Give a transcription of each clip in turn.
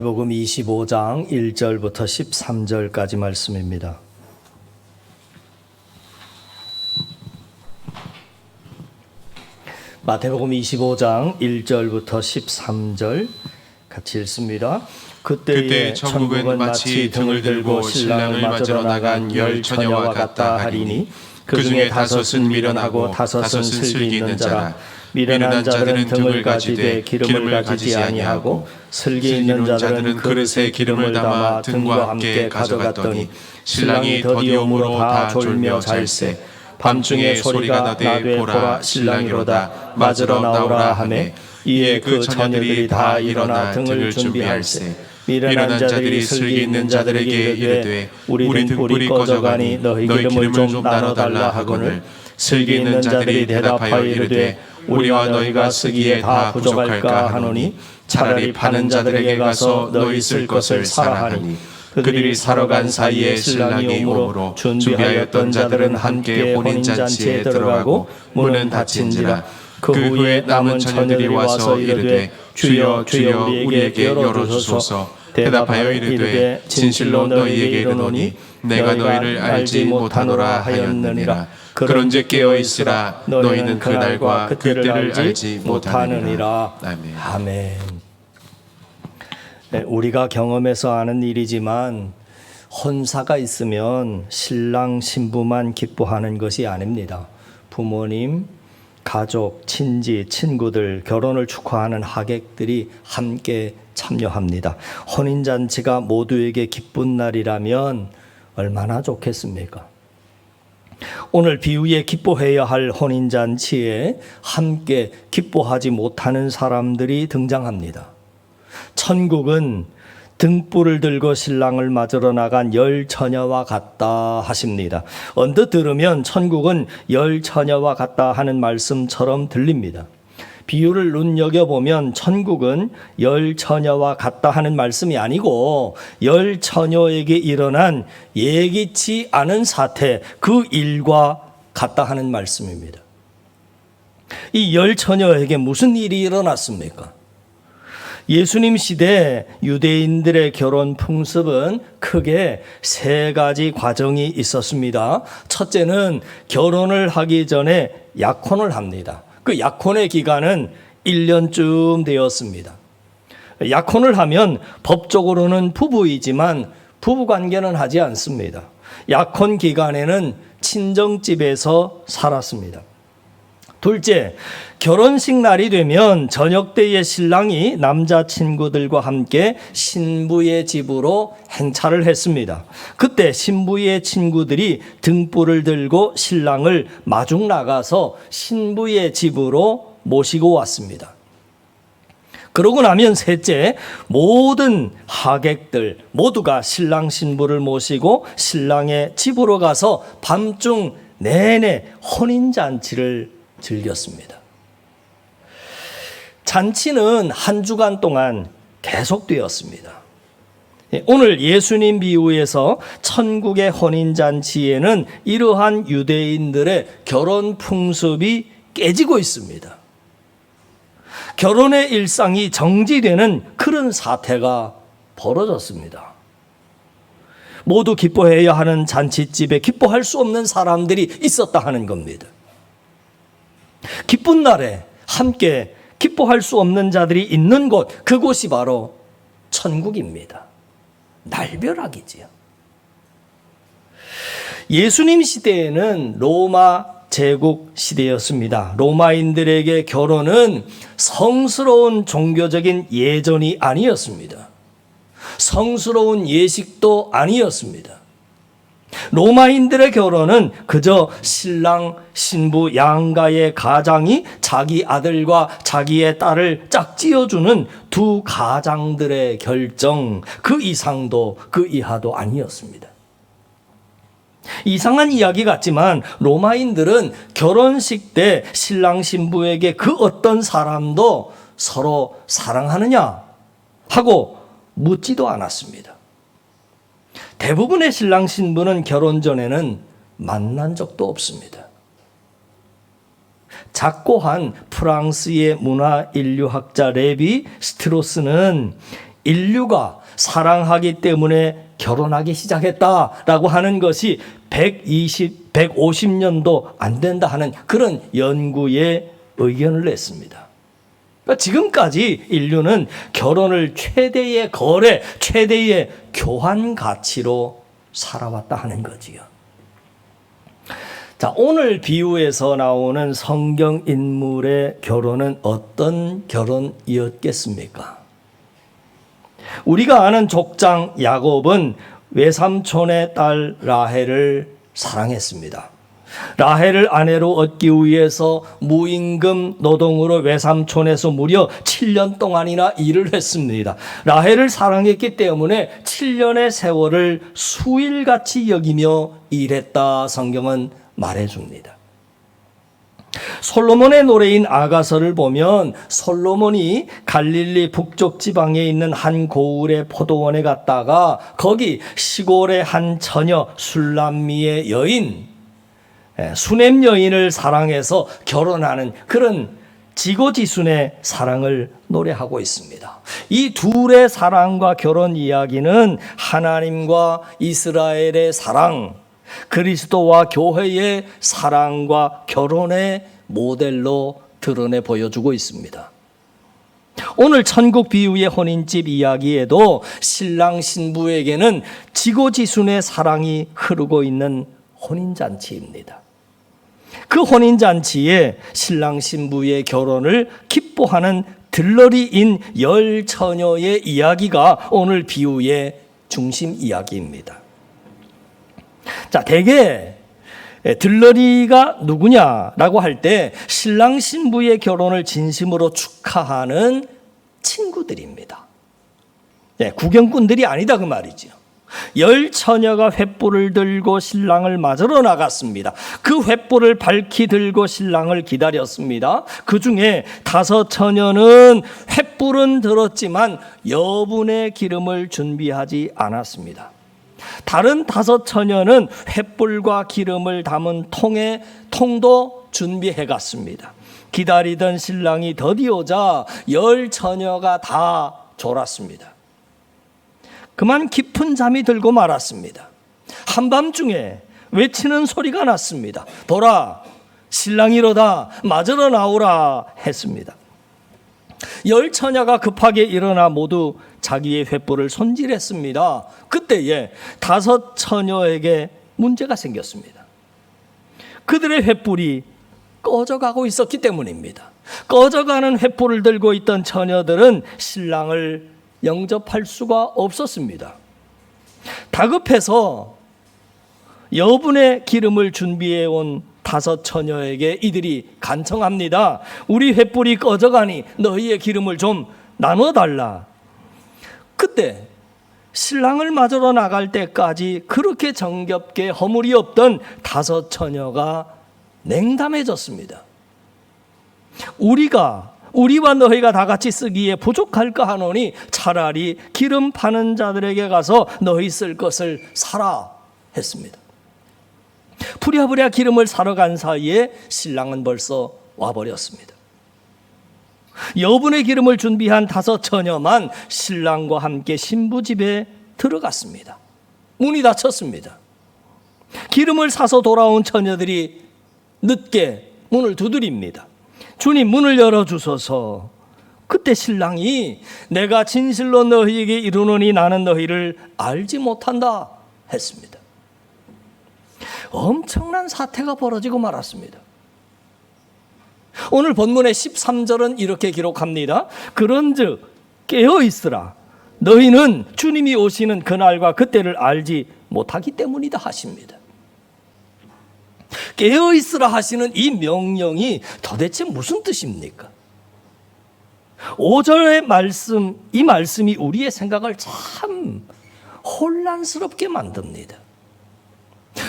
복음 25장 1절부터 13절까지 말씀입니다. 마태복음 25장 1절부터 13절 같이 읽습니다. 그때 천국은 마치 등을 들고 신랑을 맞으러 나간 열 처녀와 같다 하리니 그 중에 다섯은 미련하고 다섯은 슬기 있는 자라. 미련한 자들은 등을 가지되 기름을 가지지 아니하고 슬기 있는 자들은 그릇에 기름을 담아 등과 함께 가져갔더니 신랑이 더디움으로 다 졸며 잘세. 밤중에 소리가 나되 보라 신랑이로다 맞으러 나오라 하매 이에 그 처녀들이 다 일어나 등을 준비할세. 미련한 자들이 슬기 있는 자들에게 이르되 우리 등불이 꺼져가니 너희 기름을 좀 나눠달라 하거늘 슬기 있는 자들이 대답하여 이르되 우리와 너희가 쓰기에 다 부족할까 하노니 차라리 파는 자들에게 가서 너희 쓸 것을 사라 하니 그들이 사러 간 사이에 신랑이 오므로 준비하였던 자들은 함께 혼인잔치에 들어가고 문은 닫힌지라. 그 후에 남은 처녀들이 와서 이르되 주여 주여 우리에게 열어주소서. 대답하여 이르되 진실로 너희에게 이르노니 내가 너희를 알지 못하노라 하였느니라. 그런즉 깨어있으라. 너희는 그날과 그때를 알지 못하느니라. 아멘. 네, 우리가 경험해서 아는 일이지만 혼사가 있으면 신랑 신부만 기뻐하는 것이 아닙니다. 부모님, 가족, 친지, 친구들, 결혼을 축하하는 하객들이 함께 참여합니다. 혼인잔치가 모두에게 기쁜 날이라면 얼마나 좋겠습니까? 오늘 비유에 기뻐해야 할 혼인잔치에 함께 기뻐하지 못하는 사람들이 등장합니다. 천국은 등불을 들고 신랑을 맞으러 나간 열 처녀와 같다 하십니다. 언뜻 들으면 천국은 열 처녀와 같다 하는 말씀처럼 들립니다. 비유를 눈여겨보면 천국은 열 처녀와 같다 하는 말씀이 아니고 열 처녀에게 일어난 예기치 않은 사태, 그 일과 같다 하는 말씀입니다. 이 열 처녀에게 무슨 일이 일어났습니까? 예수님 시대 유대인들의 결혼 풍습은 크게 세 가지 과정이 있었습니다. 첫째는 결혼을 하기 전에 약혼을 합니다. 그 약혼의 기간은 1년쯤 되었습니다. 약혼을 하면 법적으로는 부부이지만 부부관계는 하지 않습니다. 약혼 기간에는 친정집에서 살았습니다. 둘째, 결혼식 날이 되면 저녁 때에 신랑이 남자친구들과 함께 신부의 집으로 행차를 했습니다. 그때 신부의 친구들이 등불을 들고 신랑을 마중 나가서 신부의 집으로 모시고 왔습니다. 그러고 나면 셋째, 모든 하객들 모두가 신랑 신부를 모시고 신랑의 집으로 가서 밤중 내내 혼인잔치를 즐겼습니다. 잔치는 한 주간 동안 계속되었습니다. 오늘 예수님 비유에서 천국의 혼인잔치에는 이러한 유대인들의 결혼 풍습이 깨지고 있습니다. 결혼의 일상이 정지되는 그런 사태가 벌어졌습니다. 모두 기뻐해야 하는 잔치집에 기뻐할 수 없는 사람들이 있었다 하는 겁니다. 기쁜 날에 함께 기뻐할 수 없는 자들이 있는 곳, 그곳이 바로 천국입니다. 날벼락이지요. 예수님 시대에는 로마 제국 시대였습니다. 로마인들에게 결혼은 성스러운 종교적인 예전이 아니었습니다. 성스러운 예식도 아니었습니다. 로마인들의 결혼은 그저 신랑, 신부 양가의 가장이 자기 아들과 자기의 딸을 짝지어주는 두 가장들의 결정, 그 이상도 그 이하도 아니었습니다. 이상한 이야기 같지만 로마인들은 결혼식 때 신랑 신부에게 그 어떤 사람도 서로 사랑하느냐 하고 묻지도 않았습니다. 대부분의 신랑 신부는 결혼 전에는 만난 적도 없습니다. 작고한 프랑스의 문화 인류학자 레비 스트로스는 인류가 사랑하기 때문에 결혼하기 시작했다라고 하는 것이 150년도 안 된다 하는 그런 연구의 의견을 냈습니다. 그러니까 지금까지 인류는 결혼을 최대의 거래, 최대의 교환 가치로 살아왔다 하는 거지요. 자, 오늘 비유에서 나오는 성경 인물의 결혼은 어떤 결혼이었겠습니까? 우리가 아는 족장 야곱은 외삼촌의 딸 라헬을 사랑했습니다. 라헬을 아내로 얻기 위해서 무임금 노동으로 외삼촌에서 무려 7년 동안이나 일을 했습니다. 라헬을 사랑했기 때문에 7년의 세월을 수일같이 여기며 일했다 성경은 말해줍니다. 솔로몬의 노래인 아가서를 보면 솔로몬이 갈릴리 북쪽 지방에 있는 한 고을의 포도원에 갔다가 거기 시골의 한 처녀 술람미의 여인 수넴 여인을 사랑해서 결혼하는 그런 지고지순의 사랑을 노래하고 있습니다. 이 둘의 사랑과 결혼 이야기는 하나님과 이스라엘의 사랑, 그리스도와 교회의 사랑과 결혼의 모델로 드러내 보여주고 있습니다. 오늘 천국 비유의 혼인집 이야기에도 신랑 신부에게는 지고지순의 사랑이 흐르고 있는 혼인잔치입니다. 그 혼인잔치에 신랑 신부의 결혼을 기뻐하는 들러리인 10처녀의 이야기가 오늘 비유의 중심 이야기입니다. 자, 대개 들러리가 누구냐라고 할 때 신랑 신부의 결혼을 진심으로 축하하는 친구들입니다. 구경꾼들이 아니다 그 말이죠. 10처녀가 횃불을 들고 신랑을 맞으러 나갔습니다. 그 횃불을 밝히 들고 신랑을 기다렸습니다. 그 중에 5처녀는 횃불은 들었지만 여분의 기름을 준비하지 않았습니다. 다른 5처녀는 횃불과 기름을 담은 통도 준비해 갔습니다. 기다리던 신랑이 더디오자 10처녀가 다 졸았습니다. 그만 깊은 잠이 들고 말았습니다. 한밤중에 외치는 소리가 났습니다. 보라, 신랑이로다, 맞으러 나오라 했습니다. 10처녀가 급하게 일어나 모두 자기의 횃불을 손질했습니다. 그때에 5처녀에게 문제가 생겼습니다. 그들의 횃불이 꺼져가고 있었기 때문입니다. 꺼져가는 횃불을 들고 있던 처녀들은 신랑을 영접할 수가 없었습니다. 다급해서 여분의 기름을 준비해 온 5처녀에게 이들이 간청합니다. 우리 횃불이 꺼져가니 너희의 기름을 좀 나눠달라. 그때 신랑을 맞으러 나갈 때까지 그렇게 정겹게 허물이 없던 5처녀가 냉담해졌습니다. 우리와 너희가 다 같이 쓰기에 부족할까 하노니 차라리 기름 파는 자들에게 가서 너희 쓸 것을 사라 했습니다. 부랴부랴 기름을 사러 간 사이에 신랑은 벌써 와버렸습니다. 여분의 기름을 준비한 5처녀만 신랑과 함께 신부 집에 들어갔습니다. 문이 닫혔습니다. 기름을 사서 돌아온 처녀들이 늦게 문을 두드립니다. 주님, 문을 열어주소서. 그때 신랑이 내가 진실로 너희에게 이르노니 나는 너희를 알지 못한다 했습니다. 엄청난 사태가 벌어지고 말았습니다. 오늘 본문의 13절은 이렇게 기록합니다. 그런즉 깨어있으라. 너희는 주님이 오시는 그날과 그때를 알지 못하기 때문이다 하십니다. 깨어있으라 하시는 이 명령이 도대체 무슨 뜻입니까? 5절의 말씀, 이 말씀이 우리의 생각을 참 혼란스럽게 만듭니다.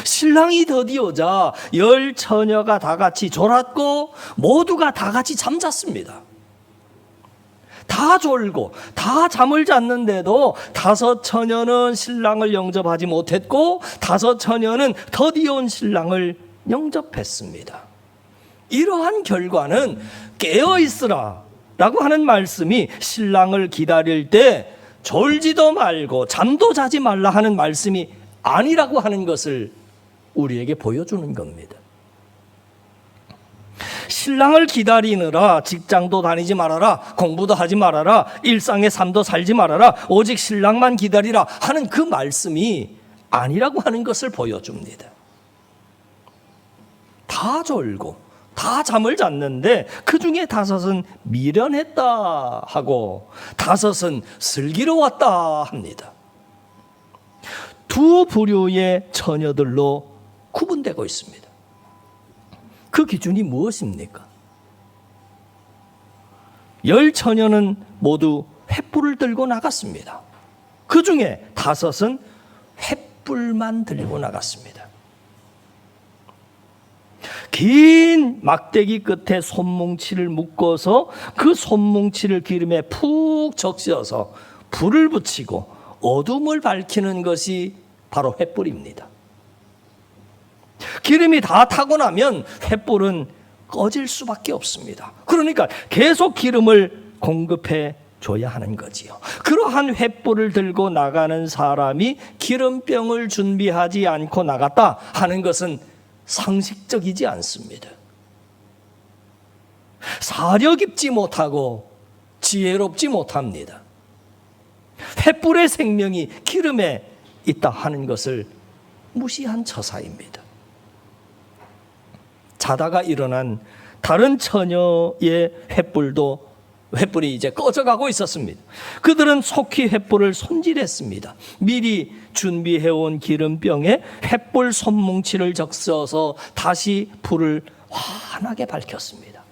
신랑이 더디오자 10처녀가 다 같이 졸았고 모두가 다 같이 잠잤습니다. 다 졸고 다 잠을 잤는데도 5처녀는 신랑을 영접하지 못했고 5처녀는 더디온 신랑을 영접했습니다. 이러한 결과는 깨어있으라 라고 하는 말씀이 신랑을 기다릴 때 졸지도 말고 잠도 자지 말라 하는 말씀이 아니라고 하는 것을 우리에게 보여주는 겁니다. 신랑을 기다리느라 직장도 다니지 말아라, 공부도 하지 말아라, 일상의 삶도 살지 말아라, 오직 신랑만 기다리라 하는 그 말씀이 아니라고 하는 것을 보여줍니다. 다 졸고 다 잠을 잤는데 그 중에 5은 미련했다 하고 5은 슬기로웠다 합니다. 두 부류의 처녀들로 구분되고 있습니다. 그 기준이 무엇입니까? 10 처녀는 모두 횃불을 들고 나갔습니다. 그 중에 5은 횃불만 들고 나갔습니다. 긴 막대기 끝에 손뭉치를 묶어서 그 손뭉치를 기름에 푹 적셔서 불을 붙이고 어둠을 밝히는 것이 바로 횃불입니다. 기름이 다 타고 나면 횃불은 꺼질 수밖에 없습니다. 그러니까 계속 기름을 공급해 줘야 하는 거지요. 그러한 횃불을 들고 나가는 사람이 기름병을 준비하지 않고 나갔다 하는 것은 상식적이지 않습니다. 사려 깊지 못하고 지혜롭지 못합니다. 횃불의 생명이 기름에 있다 하는 것을 무시한 처사입니다. 자다가 일어난 다른 처녀의 횃불이 이제 꺼져가고 있었습니다. 그들은 속히 횃불을 손질했습니다. 미리 준비해온 기름병에 횃불 손뭉치를 적셔서 다시 불을 환하게 밝혔습니다.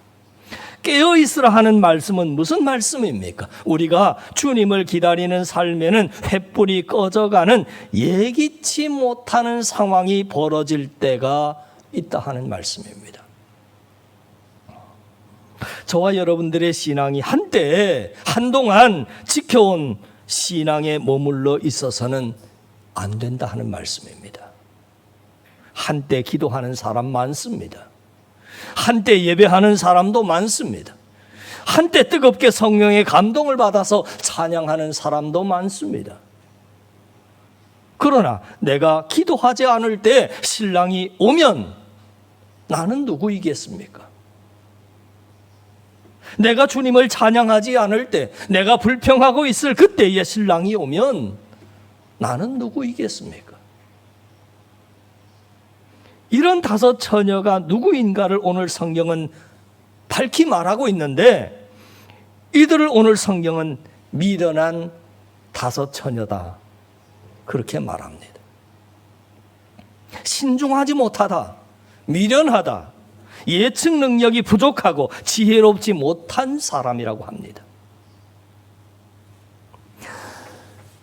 깨어있으라 하는 말씀은 무슨 말씀입니까? 우리가 주님을 기다리는 삶에는 횃불이 꺼져가는 예기치 못하는 상황이 벌어질 때가 있다 하는 말씀입니다. 저와 여러분들의 신앙이 한동안 지켜온 신앙에 머물러 있어서는 안 된다 하는 말씀입니다. 한때 기도하는 사람 많습니다. 한때 예배하는 사람도 많습니다. 한때 뜨겁게 성령의 감동을 받아서 찬양하는 사람도 많습니다. 그러나 내가 기도하지 않을 때 신랑이 오면 나는 누구이겠습니까? 내가 주님을 찬양하지 않을 때, 내가 불평하고 있을 그때에 신랑이 오면 나는 누구이겠습니까? 이런 5 처녀가 누구인가를 오늘 성경은 밝히 말하고 있는데 이들을 오늘 성경은 미련한 5 처녀다 그렇게 말합니다. 신중하지 못하다, 미련하다, 예측 능력이 부족하고 지혜롭지 못한 사람이라고 합니다.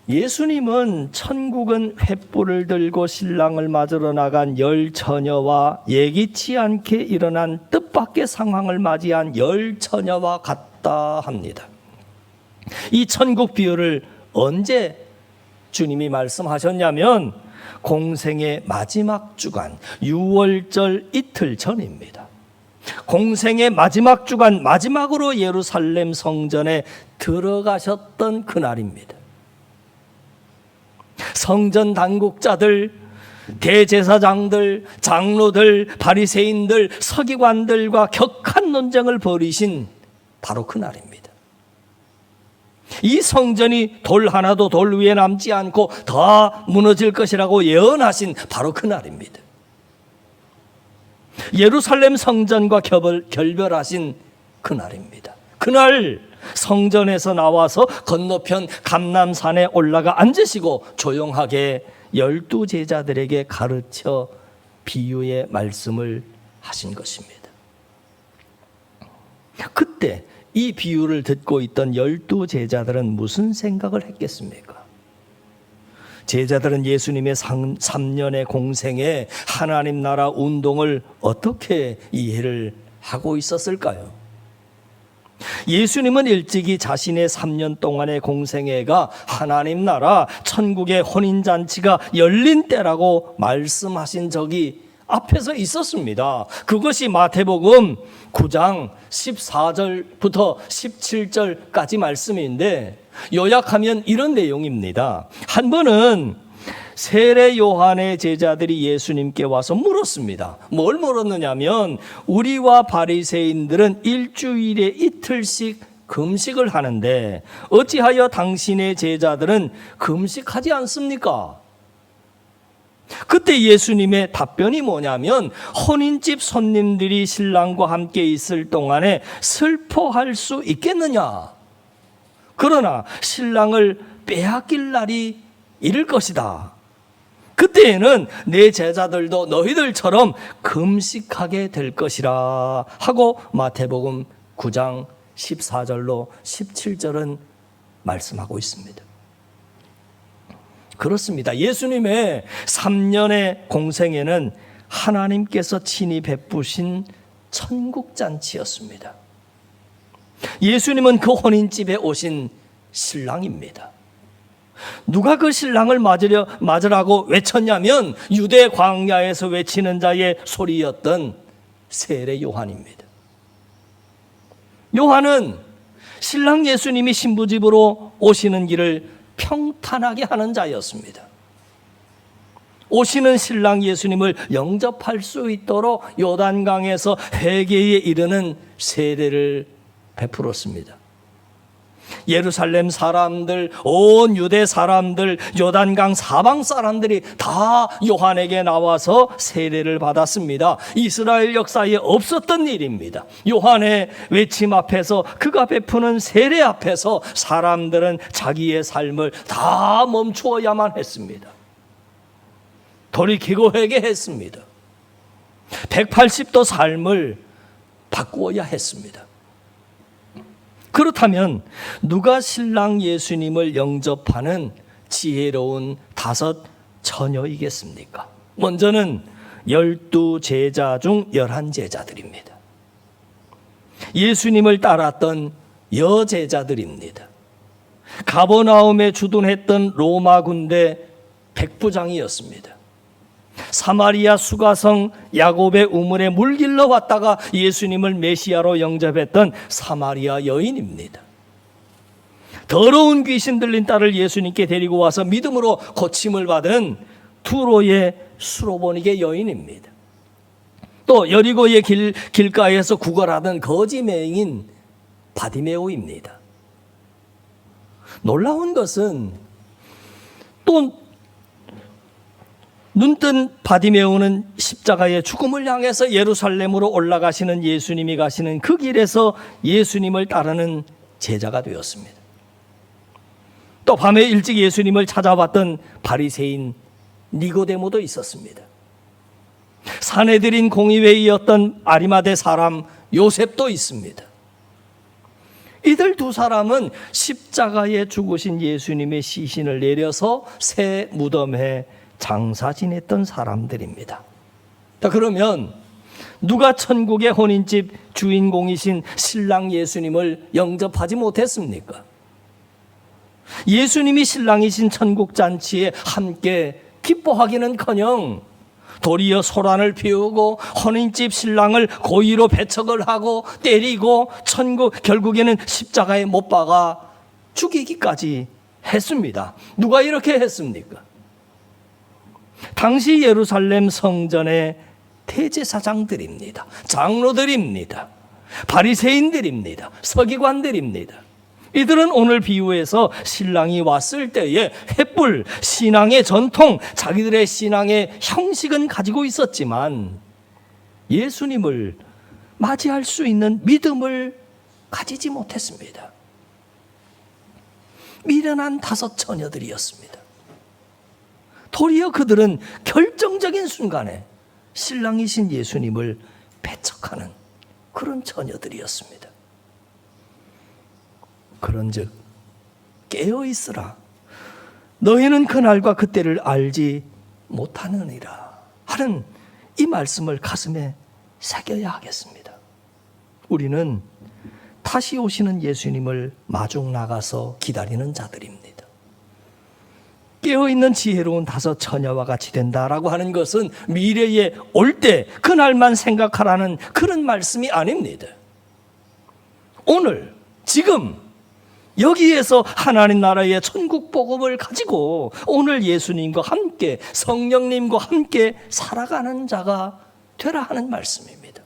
예수님은 천국은 횃불을 들고 신랑을 맞으러 나간 10 처녀와 예기치 않게 일어난 뜻밖의 상황을 맞이한 10 처녀와 같다 합니다. 이 천국 비유를 언제 주님이 말씀하셨냐면 공생의 마지막 주간 6월절 이틀 전입니다. 공생의 마지막 주간 마지막으로 예루살렘 성전에 들어가셨던 그날입니다. 성전 당국자들, 대제사장들, 장로들, 바리새인들, 서기관들과 격한 논쟁을 벌이신 바로 그날입니다. 이 성전이 돌 하나도 돌 위에 남지 않고 다 무너질 것이라고 예언하신 바로 그날입니다. 예루살렘 성전과 결별하신 그날입니다. 그날 성전에서 나와서 건너편 감람산에 올라가 앉으시고 조용하게 12 제자들에게 가르쳐 비유의 말씀을 하신 것입니다. 그때 이 비유를 듣고 있던 12 제자들은 무슨 생각을 했겠습니까? 제자들은 예수님의 3년의 공생에 하나님 나라 운동을 어떻게 이해를 하고 있었을까요? 예수님은 일찍이 자신의 3년 동안의 공생애가 하나님 나라 천국의 혼인잔치가 열린 때라고 말씀하신 적이 앞에서 있었습니다. 그것이 마태복음 9장 14절부터 17절까지 말씀인데 요약하면 이런 내용입니다. 한 번은 세례 요한의 제자들이 예수님께 와서 물었습니다. 뭘 물었느냐면 우리와 바리새인들은 일주일에 이틀씩 금식을 하는데 어찌하여 당신의 제자들은 금식하지 않습니까? 그때 예수님의 답변이 뭐냐면 혼인집 손님들이 신랑과 함께 있을 동안에 슬퍼할 수 있겠느냐? 그러나 신랑을 빼앗길 날이 이를 것이다. 그때에는 내 제자들도 너희들처럼 금식하게 될 것이라 하고 마태복음 9장 14절로 17절은 말씀하고 있습니다. 그렇습니다. 예수님의 3년의 공생애는 하나님께서 친히 베푸신 천국잔치였습니다. 예수님은 그 혼인집에 오신 신랑입니다. 누가 그 신랑을 맞으라고 외쳤냐면 유대 광야에서 외치는 자의 소리였던 세례 요한입니다. 요한은 신랑 예수님이 신부집으로 오시는 길을 평탄하게 하는 자였습니다. 오시는 신랑 예수님을 영접할 수 있도록 요단강에서 회개에 이르는 세례를 베풀었습니다. 예루살렘 사람들, 온 유대 사람들, 요단강 사방 사람들이 다 요한에게 나와서 세례를 받았습니다. 이스라엘 역사에 없었던 일입니다. 요한의 외침 앞에서, 그가 베푸는 세례 앞에서 사람들은 자기의 삶을 다 멈추어야만 했습니다. 돌이키고 회개했습니다. 180도 삶을 바꾸어야 했습니다. 그렇다면 누가 신랑 예수님을 영접하는 지혜로운 5 처녀이겠습니까? 먼저는 12 제자 중 11 제자들입니다. 예수님을 따랐던 여제자들입니다. 가버나움에 주둔했던 로마 군대 백부장이었습니다. 사마리아 수가성 야곱의 우물에 물 길러 왔다가 예수님을 메시아로 영접했던 사마리아 여인입니다. 더러운 귀신 들린 딸을 예수님께 데리고 와서 믿음으로 고침을 받은 투로의 수로보니게 여인입니다. 또 여리고의 길가에서 구걸하던 거지 맹인 바디메오입니다. 놀라운 것은 또 눈뜬 바디메오는 십자가의 죽음을 향해서 예루살렘으로 올라가시는 예수님이 가시는 그 길에서 예수님을 따르는 제자가 되었습니다. 또 밤에 일찍 예수님을 찾아왔던 바리새인 니고데모도 있었습니다. 산헤드린 공의회의였던 아리마대 사람 요셉도 있습니다. 이들 2 사람은 십자가에 죽으신 예수님의 시신을 내려서 새 무덤에 장사 지냈던 사람들입니다. 그러면 누가 천국의 혼인집 주인공이신 신랑 예수님을 영접하지 못했습니까? 예수님이 신랑이신 천국잔치에 함께 기뻐하기는커녕 도리어 소란을 피우고 혼인집 신랑을 고의로 배척을 하고 때리고 결국에는 십자가에 못 박아 죽이기까지 했습니다. 누가 이렇게 했습니까? 당시 예루살렘 성전의 대제사장들입니다. 장로들입니다. 바리새인들입니다. 서기관들입니다. 이들은 오늘 비유에서 신랑이 왔을 때에 횃불, 신앙의 전통, 자기들의 신앙의 형식은 가지고 있었지만 예수님을 맞이할 수 있는 믿음을 가지지 못했습니다. 미련한 5 처녀들이었습니다. 도리어 그들은 결정적인 순간에 신랑이신 예수님을 배척하는 그런 처녀들이었습니다. 그런즉 깨어있으라. 너희는 그날과 그때를 알지 못하느니라 하는 이 말씀을 가슴에 새겨야 하겠습니다. 우리는 다시 오시는 예수님을 마중 나가서 기다리는 자들입니다. 깨어있는 지혜로운 다섯 처녀와 같이 된다라고 하는 것은 미래에 올 때 그날만 생각하라는 그런 말씀이 아닙니다. 오늘 지금 여기에서 하나님 나라의 천국 복음을 가지고 오늘 예수님과 함께 성령님과 함께 살아가는 자가 되라 하는 말씀입니다.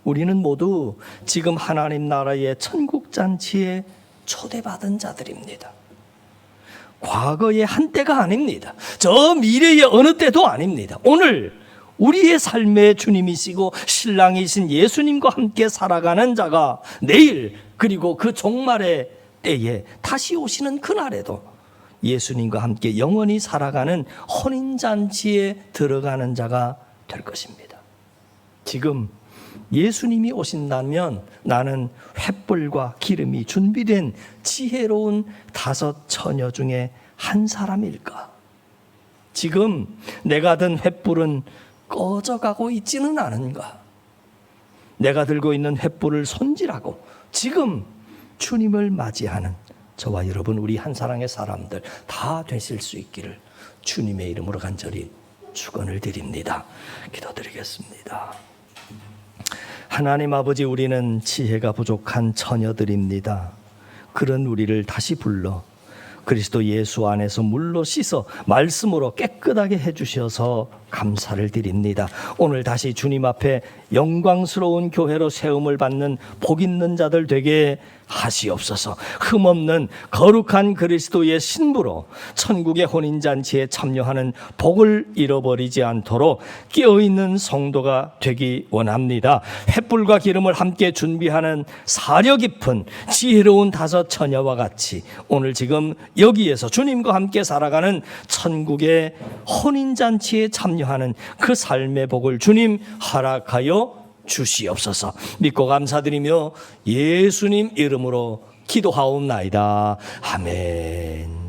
우리는 모두 지금 하나님 나라의 천국 잔치에 초대받은 자들입니다. 과거의 한때가 아닙니다. 저 미래의 어느 때도 아닙니다. 오늘 우리의 삶의 주님이시고 신랑이신 예수님과 함께 살아가는 자가 내일 그리고 그 종말의 때에 다시 오시는 그날에도 예수님과 함께 영원히 살아가는 혼인잔치에 들어가는 자가 될 것입니다. 지금 예수님이 오신다면 나는 횃불과 기름이 준비된 지혜로운 다섯 처녀 중에 한 사람일까? 지금 내가 든 횃불은 꺼져가고 있지는 않은가? 내가 들고 있는 횃불을 손질하고 지금 주님을 맞이하는 저와 여러분 우리 한사랑의 사람들 다 되실 수 있기를 주님의 이름으로 간절히 축원을 드립니다. 기도드리겠습니다. 하나님 아버지, 우리는 지혜가 부족한 처녀들입니다. 그런 우리를 다시 불러 그리스도 예수 안에서 물로 씻어 말씀으로 깨끗하게 해주셔서 감사를 드립니다. 오늘 다시 주님 앞에 영광스러운 교회로 세움을 받는 복 있는 자들 되게 하시옵소서. 흠없는 거룩한 그리스도의 신부로 천국의 혼인잔치에 참여하는 복을 잃어버리지 않도록 깨어있는 성도가 되기 원합니다. 횃불과 기름을 함께 준비하는 사려 깊은 지혜로운 다섯 처녀와 같이 오늘 지금 여기에서 주님과 함께 살아가는 천국의 혼인잔치에 참여하는 그 삶의 복을 주님 허락하여 주시옵소서. 믿고 감사드리며 예수님 이름으로 기도하옵나이다. 아멘.